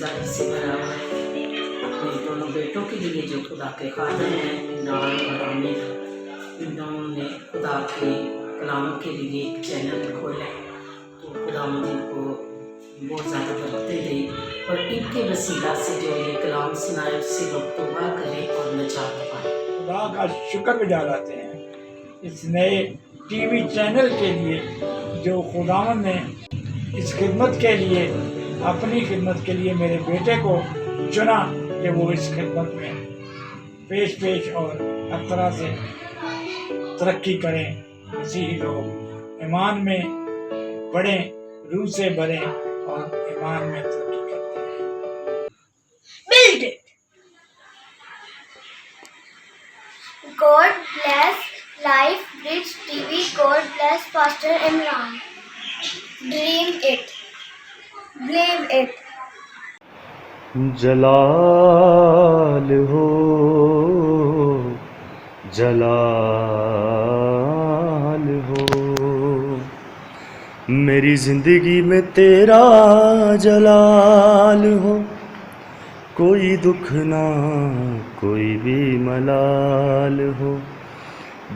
शुक्रगुजारी से भरा हुआ है अपने दोनों बेटों के लिए जो खुदा के खादिम हैं, इमरान और आमिर। इन्होंने खुदा के कलाम के लिए एक चैनल खोला है, तो खुदा इनको बहुत ज़्यादा बरकतें दे और इनके वसीला से जो ये कलाम सुनाए उससे लोग तौबा करें और नजात पाएं। खुदा का शुक्रगुजार रहते हैं इस नए टीवी चैनल के लिए जो खुदावन ने इस खिदमत के लिए, अपनी खिदमत के लिए मेरे बेटे को चुना कि वो इस खिदमत में पेश और हर तरह से तरक्की करें। मसीही लोग ईमान में बढ़ें, रूह से बढ़ें और ईमान में तरक्की करते हैं। Build it. God bless Life Bridge TV. God bless Pastor Imran. Dream it. Believe it. जलाल हो, जलाल हो, मेरी जिंदगी में तेरा जलाल हो। कोई दुख ना, कोई भी मलाल हो,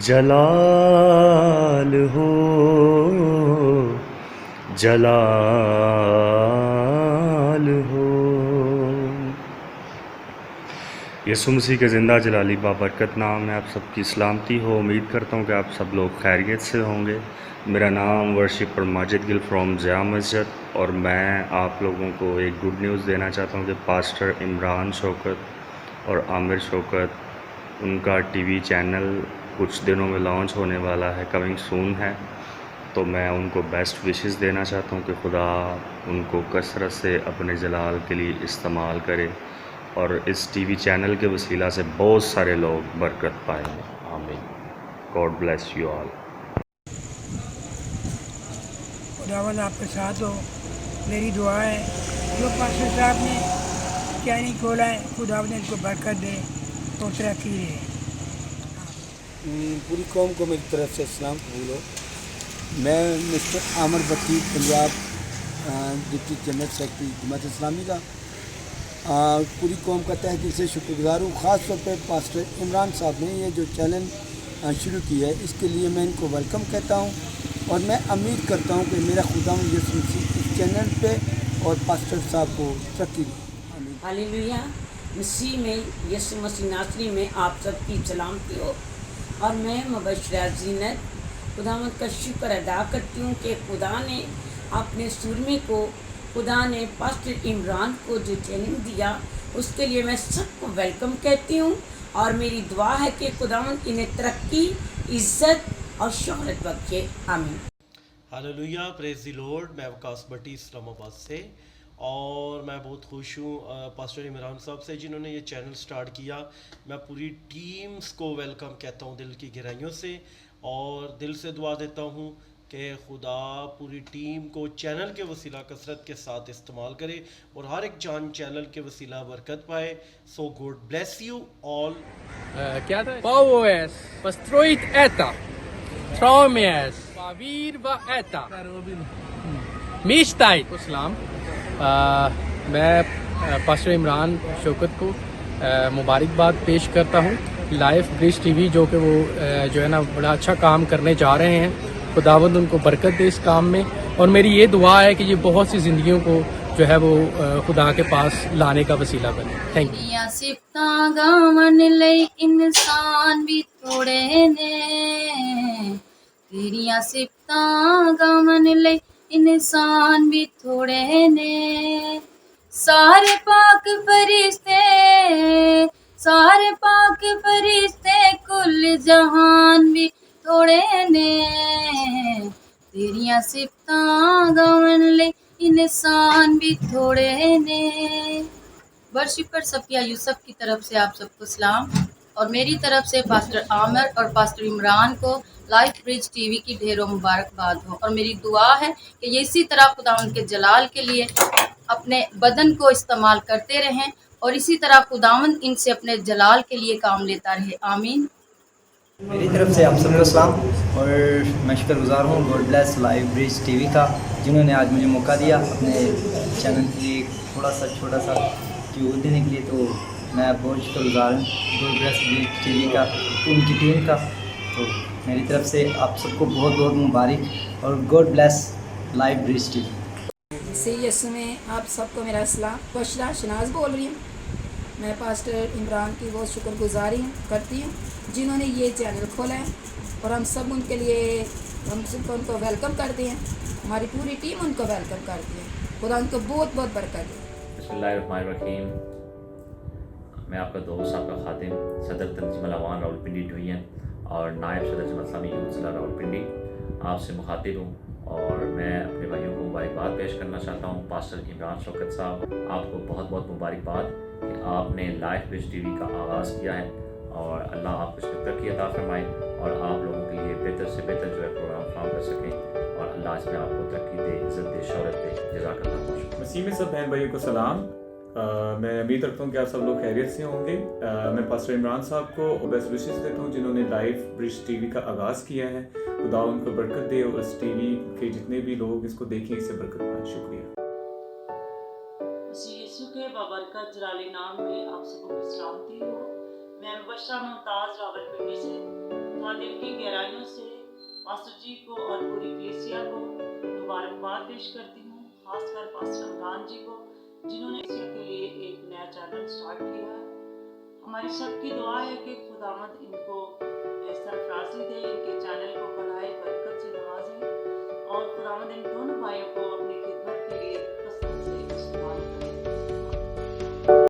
जलाल हो, जलाल हो। यीशु मसीह के ज़िंदा जलाली बाबरकत नाम में आप सबकी सलामती हो। उम्मीद करता हूँ कि आप सब लोग खैरियत से होंगे। मेरा नाम वर्शिपर माजिद गिल फ्रॉम ज़िया मस्जिद, और मैं आप लोगों को एक गुड न्यूज़ देना चाहता हूँ कि पास्टर इमरान शौकत और आमिर शौकत, उनका टीवी चैनल कुछ दिनों में लॉन्च होने वाला है, कमिंग सून है। तो मैं उनको बेस्ट विशेस देना चाहता हूँ कि खुदा उनको कसरत से अपने जलाल के लिए इस्तेमाल करे और इस टीवी चैनल के वसीला से बहुत सारे लोग बरकत पाएंगे। आमीन। God bless you all. खुदावंद आपके साथ हो। मेरी दुआ है जो पास्टर साहब ने चैनल खोला है, खुदावंद इनको बरकत दे और तरक्की दे। पूरी कौम को मेरी तरफ से सलाम कबूल हो। मैं मिस्टर आमिर भट्टी, Punjab deputy general secretary Jamaat Islami का पूरी कौम का तहे दिल से शुक्रगुजार हूँ। ख़ास तौर पर पास्टर इमरान साहब ने ये जो चैनल शुरू किया है, इसके लिए मैं इनको वेलकम कहता हूँ और मैं उम्मीद करता हूँ कि मेरा खुदा यीशु मसीह इस चैनल पे और पास्टर साहब को तरक्की दे। हालेलुया। मसीह में, यीशु मसीह नासरी में आप सबकी सलामती हो। और मैं मुबशरा ज़ीनत खुदावंद का शुक्र अदा करती हूँ कि खुदा ने अपने सुरमे को, खुदा ने पास्टर इमरान को जो चैनल दिया, उसके लिए मैं सबको वेलकम कहती हूँ और मेरी दुआ है कि खुदावंद इन्हें तरक्की, इज़्ज़त और शोहरत बख्शे। आमीन। Hallelujah, praise the Lord. मैं वकास भट्टी इस्लामाबाद से, और मैं बहुत खुश हूँ पास्टर इमरान साहब से जिन्होंने ये चैनल स्टार्ट किया। मैं पूरी टीम्स को वेलकम कहता हूँ दिल की गहराइयों से, और दिल से दुआ देता हूँ कि खुदा पूरी टीम को चैनल के वसीला कसरत के साथ इस्तेमाल करे और हर एक जान चैनल के वसीला बरकत पाए। So God bless you all. Bau es, построить это. Traum es, Pavir va eta. Mishtait. Islam. मैं पास्टर इमरान शौकत को मुबारकबाद पेश करता हूँ। लाइफ ब्रिज टीवी जो कि वो जो है ना बड़ा अच्छा काम करने जा रहे हैं। खुदावंद उनको बरकत दे इस काम में, और मेरी ये दुआ है कि ये बहुत सी ज़िंदगियों को जो है वो खुदा के पास लाने का वसीला बने। Thank you. सिफतां गावन लई इंसान भी थोड़े ने, तेरियां सिफतां गावन लई इंसान भी थोड़े ने। सारे पाक फरिश्ते कुल जहान भी थोड़े ने, तेरियां सिफतां गावन लई इंसान भी थोड़े ने। वर्शिपर सफिया यूसुफ की तरफ से आप सबको सलाम, और मेरी तरफ से पास्टर आमिर और पास्टर इमरान को लाइफ ब्रिज टीवी की ढेरों मुबारकबाद हो। और मेरी दुआ है कि ये इसी तरह खुदा उनके जलाल के लिए अपने बदन को इस्तेमाल करते रहें और इसी तरह खुदावंद इनसे अपने जलाल के लिए काम लेता रहे। आमीन। मेरी तरफ से आप सबको सलाम, और मैं शुक्रगुजार हूँ God bless life bridge TV का, जिन्होंने आज मुझे मौका दिया अपने चैनल के लिए थोड़ा सा छोटा सा क्यों देने के लिए, तो मैं बहुत शुक्रगुजार हूँ गॉड ब्लेस टीवी का, उनकी टीम का। तो मेरी तरफ से आप सबको बहुत बहुत मुबारक और God bless Live Bridge TV. मसीह यीशु में आप सबको मेरा सलाम। बशरा शनाज बोल रही हूँ। मैं पास्टर इमरान की बहुत शुक्रगुजारी करती हूँ जिन्होंने ये चैनल खोला है, और हम सब उनके लिए हम सब उनको वेलकम करते हैं। हमारी पूरी टीम उनको वेलकम करती है। खुदा उनको बहुत बहुत बरकत दे। बिस्मिल्लाहिर्रहमानिर्रहीम। मैं आपका दोस्त, आपका खातिम, सदर तंजीम अवान रावलपिंडी डिवीज़न और नायब सदर जमात इस्लामी यूथ ज़िला रावलपिंडी आपसे मुखातिब हूँ, और मैं अपने भाइयों को मुबारकबाद पेश करना चाहता हूँ। पास्टर इमरान शौकत साहब, आपको बहुत बहुत मुबारकबाद कि आपने लाइव ब्रिज टीवी का आगाज़ किया है, और अल्लाह आपको इसमें तरक्की अता फरमाए और आप लोगों के लिए बेहतर से बेहतर जो है प्रोग्राम फ्राहम कर सकें, और अल्लाह इसमें आपको तरक्की दे, इज़्ज़त दे, शौहरत दे। जज़ाकल्लाह। मसीह में सब बहन भाइयों को सलाम। मैं उम्मीद रखता हूँ कि आप सब लोग खैरियत से होंगे। मैं पास्टर इमरान साहब को बेस्ट विशेस देता हूँ जिन्होंने लाइव ब्रिज टीवी का आगाज़ किया है। खुदा उनको बरकत दे और इस टीवी के जितने भी लोग इसको देखें इससे बरकत पाएं। शुक्रिया। मसीह यीशु के बाबरकत जलाली नाम में आप सबको सलामती हो। मैं मुबशरा मुमताज़ रावलपिंडी से दिल की गहराइयों से पास्टर जी को और पूरी कलीसिया को मुबारकबाद पेश करती हूँ, खासकर पास्टर इमरान जी को जिन्होंने कलीसिया के लिए एक नया चैनल स्टार्ट किया है। हमारी सबकी दुआ है कि खुदावंद इनको सरफराजी दे, इनके चैनल को बढ़ाए, बरकत से नवाजें, और खुदावंद इन दोनों भाइयों को अपनी खिदमत